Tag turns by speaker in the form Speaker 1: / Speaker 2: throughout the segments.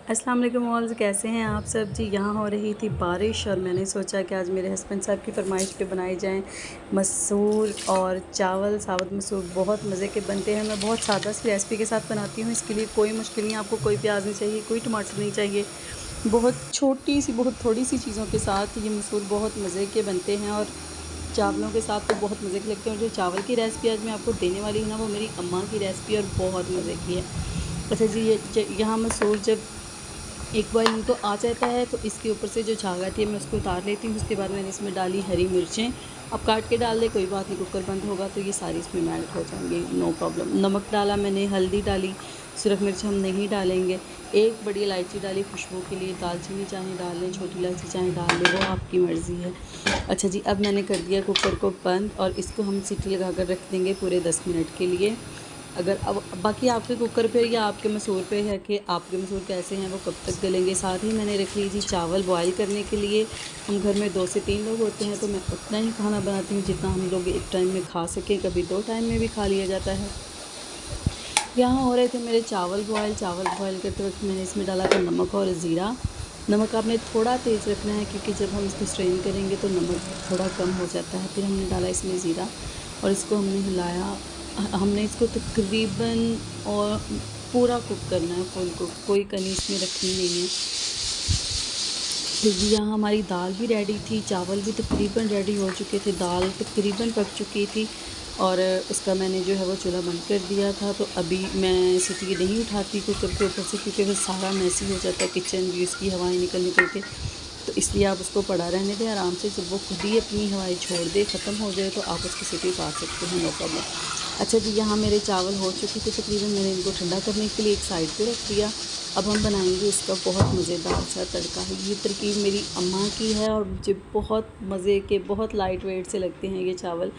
Speaker 1: अस्सलाम वालेकुम ऑल, कैसे हैं आप सब जी। यहाँ हो रही थी बारिश और मैंने सोचा कि आज मेरे हस्बैंड साहब की फरमाइश पे बनाए जाएं मसूर और चावल। साबुत मसूर बहुत मज़े के बनते हैं। मैं बहुत सादा सी रेसिपी के साथ बनाती हूँ। इसके लिए कोई मुश्किल नहीं, आपको कोई प्याज नहीं चाहिए, कोई टमाटर नहीं चाहिए। बहुत छोटी सी, बहुत थोड़ी सी चीज़ों के साथ ये मसूर बहुत मज़े के बनते हैं और चावलों के साथ तो बहुत मज़े के लगते हैं। और जो चावल की रेसिपी आज मैं आपको देने वाली हूँ ना, वो मेरी अम्मा की रेसिपी और बहुत मज़े की है। अच्छा जी, ये यहाँ मसूर जब एक बॉयल इनको आ जाता है तो इसके ऊपर से जो झाग आती है मैं उसको उतार लेती हूँ। उसके बाद मैंने इसमें डाली हरी मिर्चें। अब काट के डाल दे, कोई बात नहीं, कुकर बंद होगा तो ये सारी इसमें मेल्ट हो जाएंगे, नो प्रॉब्लम। नमक डाला मैंने, हल्दी डाली, सुरख मिर्च हम नहीं डालेंगे। एक बड़ी इलायची डाली खुशबू के लिए, दालचीनी चाहे डाल लें, छोटी इलायची चाहे डाल लें, वो आपकी मर्ज़ी है। अच्छा जी, अब मैंने कर दिया कुकर को बंद और इसको हम सीटी लगा कर रख देंगे पूरे 10 मिनट के लिए। अगर अब बाकी आपके कुकर पे या आपके मसूर पे है कि आपके मसूर कैसे हैं, वो कब तक गलेंगे। साथ ही मैंने रख ली जी चावल बॉयल करने के लिए। हम घर में 2 से 3 लोग होते हैं तो मैं उतना ही खाना बनाती हूँ जितना हम लोग एक टाइम में खा सकें, कभी 2 टाइम में भी खा लिया जाता है। यहाँ हो रहे थे मेरे चावल बॉयल करते वक्त मैंने इसमें डाला था नमक और ज़ीरा। नमक आपने थोड़ा तेज़ रखना है क्योंकि जब हम इसको स्ट्रेन करेंगे तो नमक थोड़ा कम हो जाता है। फिर हमने डाला इसमें ज़ीरा और इसको हमने हिलाया। हमने इसको तकरीबन और पूरा कुक करना है, फुल कुक, कोई कनी इसमें रखनी नहीं है। तो यहाँ हमारी दाल भी रेडी थी, चावल भी तकरीबन रेडी हो चुके थे, दाल तकरीबन पक चुकी थी और उसका मैंने जो है वो चूल्हा बंद कर दिया था। तो अभी मैं सीटी नहीं उठाती कुकर के ऊपर से क्योंकि वो सारा मैसी हो जाता है किचन भी, उसकी हवाएं निकल के। तो इसलिए आप उसको पड़ा रहने दें आराम से। जब वो खुद ही अपनी हवाएं छोड़ दे, ख़त्म हो जाए, तो आप उसकी सीटी उतार सकते हैं, नो प्रॉब्लम। अच्छा जी, यहाँ मेरे चावल हो चुके थे तकरीबन, मैंने इनको ठंडा करने के लिए एक साइड पे रख दिया। अब हम बनाएंगे इसका बहुत मज़ेदार सा तड़का है। ये तरकीब मेरी अम्मा की है और मुझे बहुत मज़े के, बहुत लाइट वेट से लगते हैं ये चावल।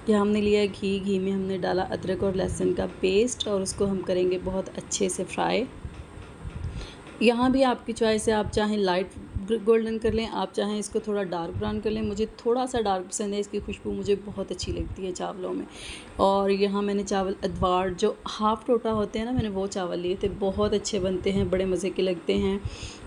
Speaker 1: कि हमने लिया घी में हमने डाला अदरक और लहसुन का पेस्ट और उसको हम करेंगे बहुत अच्छे से फ्राई। यहाँ भी आपकी चॉइस है, आप चाहें लाइट गोल्डन कर लें, आप चाहें इसको थोड़ा डार्क ब्राउन कर लें। मुझे थोड़ा सा डार्क पसंद है, इसकी खुशबू मुझे बहुत अच्छी लगती है चावलों में। और यहाँ मैंने चावल अदवार जो हाफ़ टोटा होते हैं ना, मैंने वो चावल लिए थे, बहुत अच्छे बनते हैं, बड़े मज़े के लगते हैं,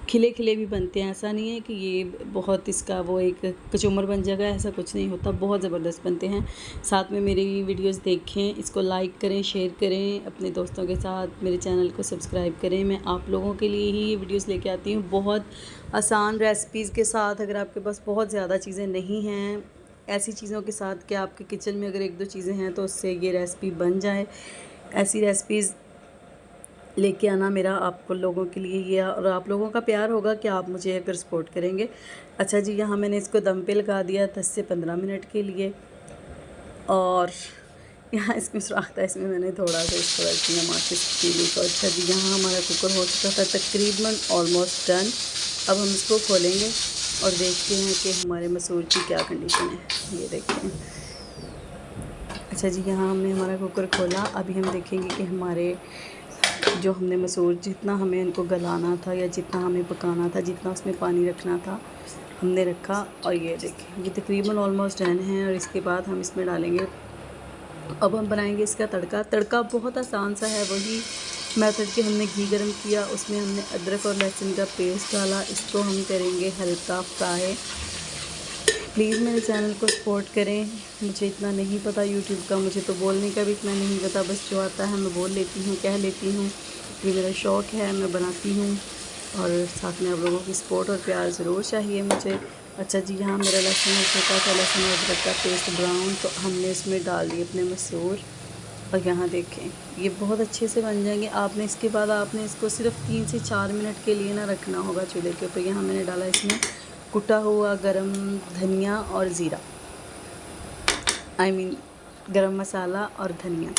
Speaker 1: खिले खिले भी बनते हैं। ऐसा नहीं है कि ये बहुत इसका वो एक कचूमर बन जाएगा, ऐसा कुछ नहीं होता, बहुत ज़बरदस्त बनते हैं। साथ में मेरी वीडियोस देखें, इसको लाइक करें, शेयर करें अपने दोस्तों के साथ, मेरे चैनल को सब्सक्राइब करें। मैं आप लोगों के लिए ही ये वीडियोस लेके आती हूँ बहुत आसान रेसिपीज़ के साथ। अगर आपके पास बहुत ज़्यादा चीज़ें नहीं हैं, ऐसी चीज़ों के साथ कि आपके किचन में अगर 1-2 चीज़ें हैं तो उससे ये रेसिपी बन जाए, ऐसी रेसिपीज़ लेके आना मेरा आप लोगों के लिए ये, और आप लोगों का प्यार होगा कि आप मुझे अगर सपोर्ट करेंगे। अच्छा जी, यहाँ मैंने इसको दम पे लगा दिया 10 से 15 मिनट के लिए। और यहाँ इसमें सुराख था, इसमें मैंने थोड़ा सा इसको रख दिया माचिस की तीली को। अच्छा जी, यहाँ हमारा कुकर हो चुका था तकरीबन ऑलमोस्ट डन। अब हम इसको खोलेंगे और देखते हैं कि हमारे मसूर की क्या कंडीशन है, ये देखें। अच्छा जी, यहाँ हमने हमारा कुकर खोला। अभी हम देखेंगे कि हमारे जो हमने मसूर, जितना हमें इनको गलाना था या जितना हमें पकाना था, जितना उसमें पानी रखना था, हमने रखा। और ये देखें, ये तकरीबन ऑलमोस्ट डन है। और इसके बाद हम इसमें डालेंगे, अब हम बनाएंगे इसका तड़का। तड़का बहुत आसान सा है, वही मेथड कि हमने घी गरम किया, उसमें हमने अदरक और लहसुन का पेस्ट डाला, इसको हम करेंगे हल्का फ्राई। प्लीज़ मेरे चैनल को सपोर्ट करें। मुझे इतना नहीं पता यूट्यूब का, मुझे तो बोलने का भी इतना नहीं पता, बस जो आता है मैं बोल लेती हूँ, कह लेती हूँ। ये मेरा शौक़ है, मैं बनाती हूँ और साथ में आप लोगों की सपोर्ट और प्यार ज़रूर चाहिए मुझे। अच्छा जी, यहाँ मेरा लहसुन और छोटा सा लहसुन और अदरक का पेस्ट ब्राउन, तो हमने इसमें डाल दिए अपने मसूर। और यहाँ देखें, ये बहुत अच्छे से बन जाएंगे। आपने इसके बाद आपने इसको सिर्फ 3 से 4 मिनट के लिए ना रखना होगा चूल्हे के ऊपर। यहाँ मैंने डाला इसमें कुटा हुआ गरम धनिया और ज़ीरा, गरम मसाला और धनिया।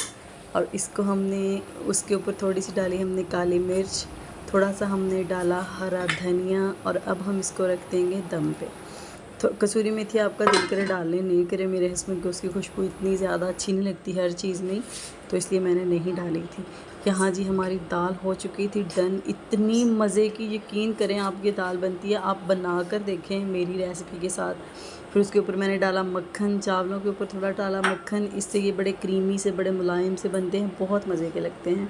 Speaker 1: और इसको हमने उसके ऊपर थोड़ी सी डाली हमने काली मिर्च, थोड़ा सा हमने डाला हरा धनिया। और अब हम इसको रख देंगे दम पे। तो कसूरी मेथी आपका दिल करे डाल लें, नहीं करे, मेरे हस्बैंड को उसकी खुशबू इतनी ज़्यादा अच्छी नहीं लगती हर चीज़ में, तो इसलिए मैंने नहीं डाली थी। यहाँ जी हमारी दाल हो चुकी थी डन। इतनी मज़े की, यकीन करें आप, ये दाल बनती है, आप बना कर देखें मेरी रेसिपी के साथ। फिर उसके ऊपर मैंने डाला मक्खन, चावलों के ऊपर थोड़ा डाला मक्खन, इससे ये बड़े क्रीमी से, बड़े मुलायम से बनते हैं, बहुत मज़े के लगते हैं।